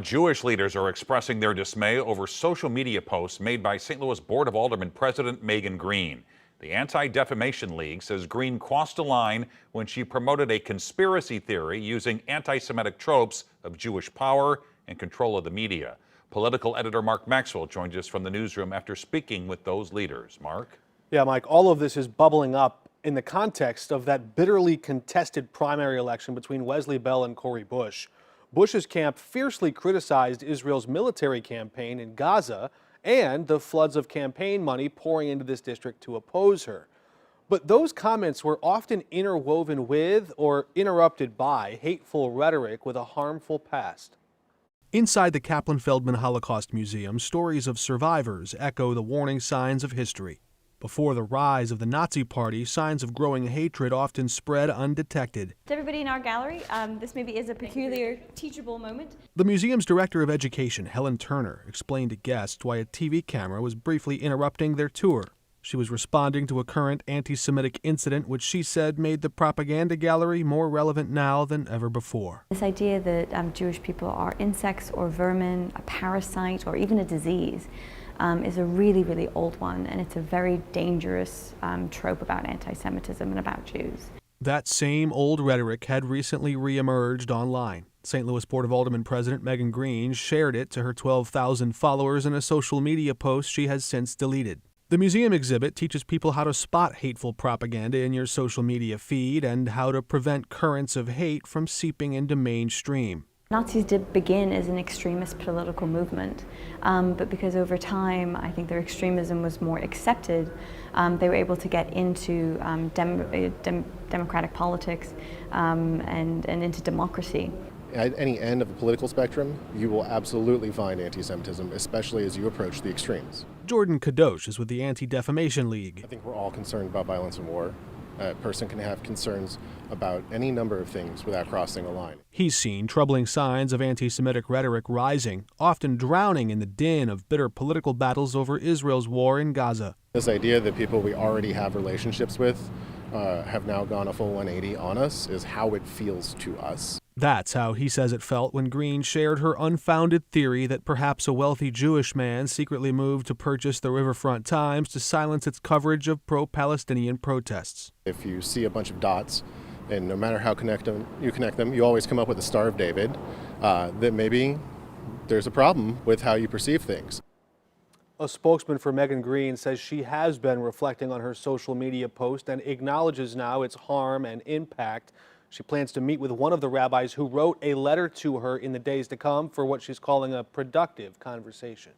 Jewish leaders are expressing their dismay over social media posts made by St. Louis Board of Aldermen President Megan Green. The Anti-Defamation League says Green crossed a line when she promoted a conspiracy theory using anti-Semitic tropes of Jewish power and control of the media. Political editor Mark Maxwell joins us from the newsroom after speaking with those leaders. Mark? Yeah, Mike, all of this is bubbling up in the context of that bitterly contested primary election between Wesley Bell and Cori Bush. Bush's camp fiercely criticized Israel's military campaign in Gaza and the floods of campaign money pouring into this district to oppose her. But those comments were often interwoven with or interrupted by hateful rhetoric with a harmful past. Inside the Kaplan-Feldman Holocaust Museum, stories of survivors echo the warning signs of history. Before the rise of the Nazi Party, signs of growing hatred often spread undetected. To everybody in our gallery, this maybe is a peculiar, teachable moment. The museum's director of education, Helen Turner, explained to guests why a TV camera was briefly interrupting their tour. She was responding to a current anti-Semitic incident which she said made the propaganda gallery more relevant now than ever before. This idea that Jewish people are insects or vermin, a parasite, or even a disease is a really, really old one, and it's a very dangerous trope about anti-Semitism and about Jews. That same old rhetoric had recently re-emerged online. St. Louis Board of Aldermen President Megan Green shared it to her 12,000 followers in a social media post she has since deleted. The museum exhibit teaches people how to spot hateful propaganda in your social media feed and how to prevent currents of hate from seeping into mainstream. Nazis did begin as an extremist political movement, but because over time I think their extremism was more accepted, they were able to get into democratic politics and into democracy. At any end of the political spectrum, you will absolutely find anti-Semitism, especially as you approach the extremes. Jordan Kadosh is with the Anti-Defamation League. I think we're all concerned about violence and war. A person can have concerns about any number of things without crossing a line. He's seen troubling signs of anti-Semitic rhetoric rising, often drowning in the din of bitter political battles over Israel's war in Gaza. This idea that people we already have relationships with have now gone a full 180 on us is how it feels to us. That's how he says it felt when Green shared her unfounded theory that perhaps a wealthy Jewish man secretly moved to purchase the Riverfront Times to silence its coverage of pro-Palestinian protests. If you see a bunch of dots, and no matter how you connect them, you always come up with a Star of David, that maybe there's a problem with how you perceive things. A spokesman for Megan Green says she has been reflecting on her social media post and acknowledges now its harm and impact. She plans to meet with one of the rabbis who wrote a letter to her in the days to come for what she's calling a productive conversation.